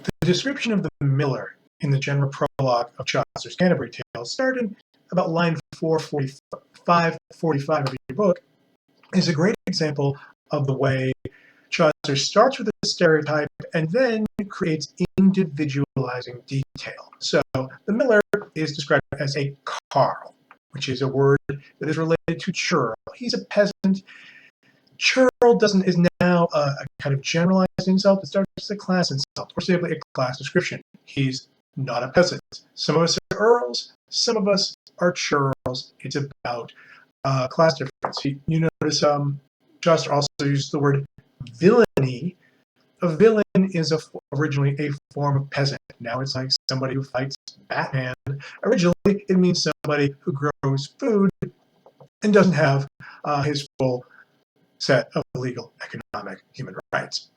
The description of the miller in the General Prologue of Chaucer's Canterbury Tales, starting about line 445 of your book, is a great example of the way Chaucer starts with a stereotype and then creates individualizing detail. So the miller is described as a carle, which is a word that is related to churl. He's a peasant. Churl is now a kind of generalized insult that starts as a class insult, or simply a class description. He's not a peasant. Some of us are earls, some of us are churls. It's about class difference. You notice Chaucer also used the word villainy. A villain is originally a form of peasant. Now it's like somebody who fights Batman. Originally, it means somebody who grows food and doesn't have his full set of legal, economic, human rights.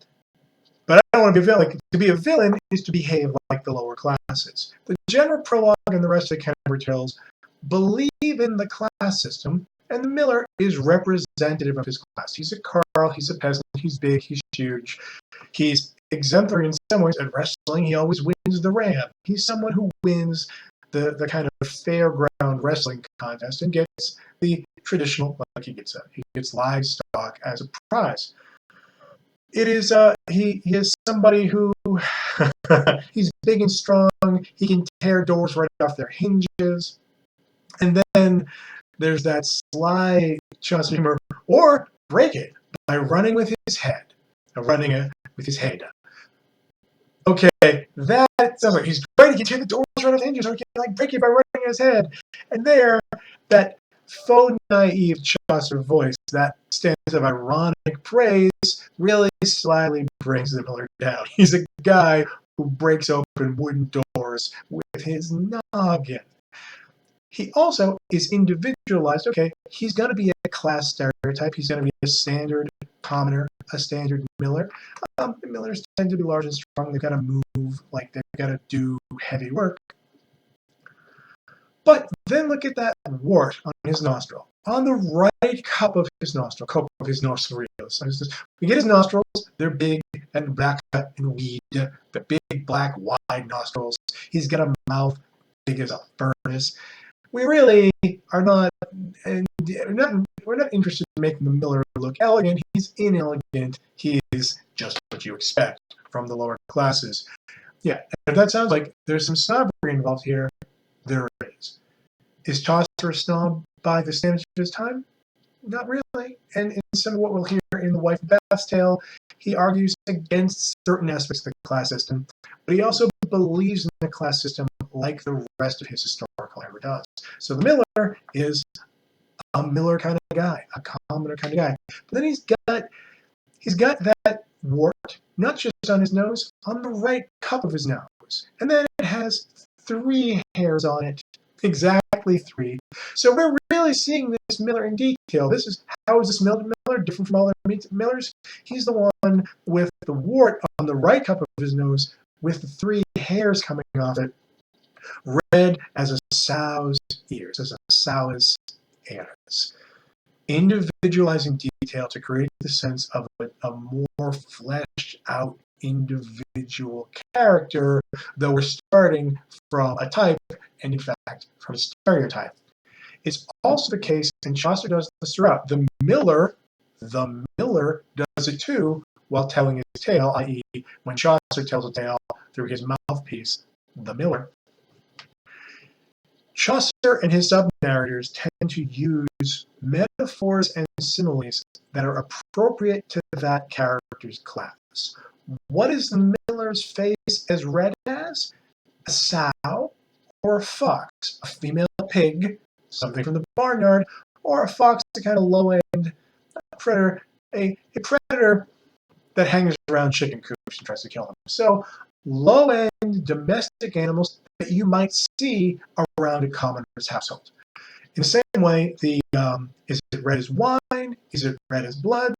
But I don't want to be a villain. To be a villain is to behave like the lower classes. The General Prologue and the rest of the Canterbury Tales believe in the class system, and the miller is representative of his class. He's a carle, he's a peasant, he's big, he's huge. He's exemplary in some ways at wrestling. He always wins the ram. He's someone who wins the kind of fairground wrestling contest and gets the traditional, like he gets livestock as a prize. It is he is somebody who he's big and strong. He can tear doors right off their hinges, and then there's that sly Chaucer humor, or break it by running with his head, with his head. Okay, that sounds like he's great. He can tear the doors right off the hinges, or he can like break it by running his head. And there, that faux naive Chaucer voice, that stance of ironic praise, really slyly brings the miller down. He's a guy who breaks open wooden doors with his noggin. He also is individualized. Okay, he's going to be a class stereotype. He's going to be a standard commoner, a standard miller. The millers tend to be large and strong. They've got to move, like they've got to do heavy work. But then look at that wart on his nostril. On the right cup of his nostril, we get his nostrils. They're big and black and weed. The big, black, wide nostrils. He's got a mouth big as a furnace. We really are not we're not interested in making the miller look elegant. He's inelegant. He is just what you expect from the lower classes. Yeah, and if that sounds like there's some snobbery involved here, there is. Is Chaucer a snob by the standards of his time? Not really. And in some of what we'll hear in The Wife of Bath's Tale, he argues against certain aspects of the class system, but he also believes in the class system like the rest of his historical era does. So the miller is a miller kind of guy, a commoner kind of guy. But then he's got that wart, not just on his nose, on the right cup of his nose. And then it has 3 hairs on it. Exactly 3. So we're really seeing this miller in detail. How is this miller different from all other millers? He's the one with the wart on the right cup of his nose with the 3 hairs coming off it, red as a sow's ears, as a sow's ears. Individualizing detail to create the sense of a more fleshed out individual character, though we're starting from a type and in fact from a stereotype. It's also the case, and Chaucer does this throughout, the miller does it too while telling his tale, i.e. when Chaucer tells a tale through his mouthpiece, the miller. Chaucer and his sub-narrators tend to use metaphors and similes that are appropriate to that character's class. What is the miller's face as red as? A sow or a fox? A female pig, something from the barnyard, or a fox, a kind of low-end predator, a predator that hangs around chicken coops and tries to kill them. So low-end domestic animals that you might see around a commoner's household. In the same way, is it red as wine? Is it red as blood?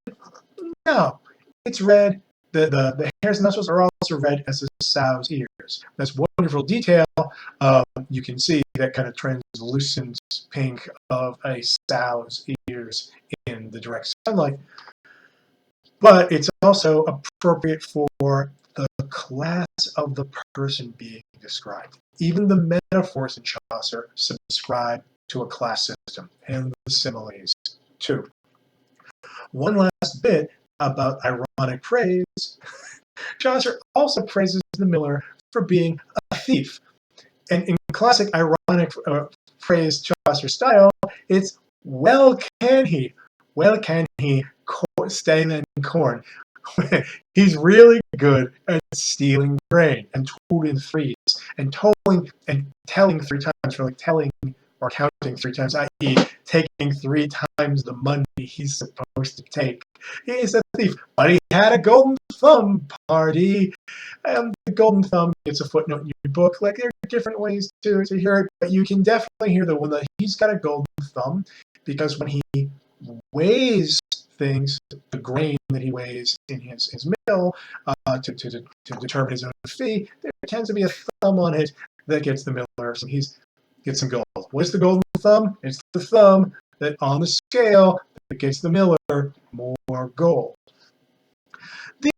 No, it's red. The hairs and nostrils are also red as a sow's ears. That's wonderful detail. You can see that kind of translucent pink of a sow's ears in the direct sunlight. But it's also appropriate for the class of the person being described. Even the metaphors in Chaucer subscribe to a class system, and the similes too. One last bit about ironic praise. Chaucer also praises the miller for being a thief. And in classic ironic praise Chaucer style, it's well can he stay in corn. He's really good at stealing grain and tooling threes and tolling and telling 3 times, for like telling or counting 3 times, i.e., taking 3 times the money he's supposed to take. He's a thief, but he had a golden thumb, party. The golden thumb gets a footnote in your book. Like, there are different ways to hear it, but you can definitely hear the one that he's got a golden thumb, because when he weighs things, the grain that he weighs in his mill, to determine his own fee, there tends to be a thumb on it that gets the miller. So he's gets some gold. What's the golden thumb? It's the thumb that on the scale that gets the miller more gold.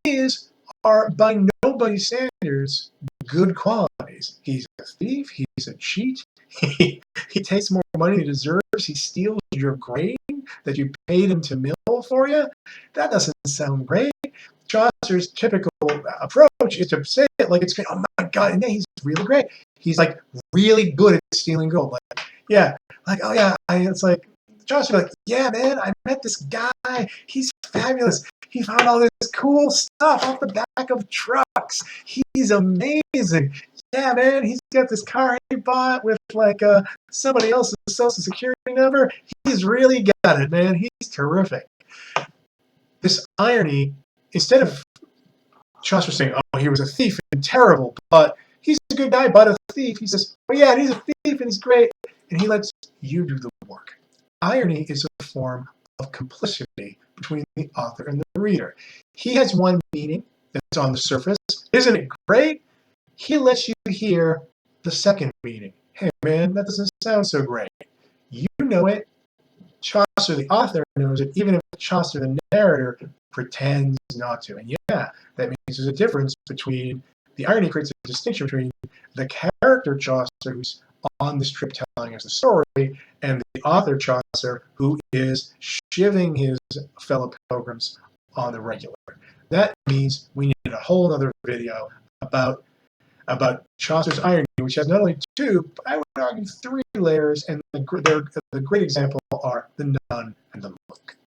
These are by nobody's standards good qualities. He's a thief, he's a cheat, he takes more money than he deserves, he steals your grain that you paid him to mill for you. That doesn't sound great. Chaucer's typical approach is to say it like it's great. Oh my God, and then he's really great. He's like really good at stealing gold. Like, yeah, like, oh yeah, it's like, Chaucer, like, yeah, man, I met this guy. He's fabulous. He found all this cool stuff off the back of trucks. He's amazing. Yeah, man, he's got this car he bought with like somebody else's social security number. He's really got it, man. He's terrific. This irony, instead of Chaucer saying, oh, he was a thief and terrible, but he's a good guy, but a thief, he says, oh yeah, he's a thief and he's great, and he lets you do the work. Irony is a form of complicity between the author and the reader. He has one meaning that's on the surface. Isn't it great? He lets you hear the second meaning. Hey, man, that doesn't sound so great. You know it. Chaucer, the author, knows it, even if Chaucer, the narrator, pretends not to. And yeah, that means there's a difference between, the irony creates a distinction between the character Chaucer, who's on this trip telling us the story, and the author Chaucer, who is shivving his fellow pilgrims on the regular. That means we need a whole other video about Chaucer's irony, which has not only 2, but I would argue 3 layers, and the great example are the nun and the monk.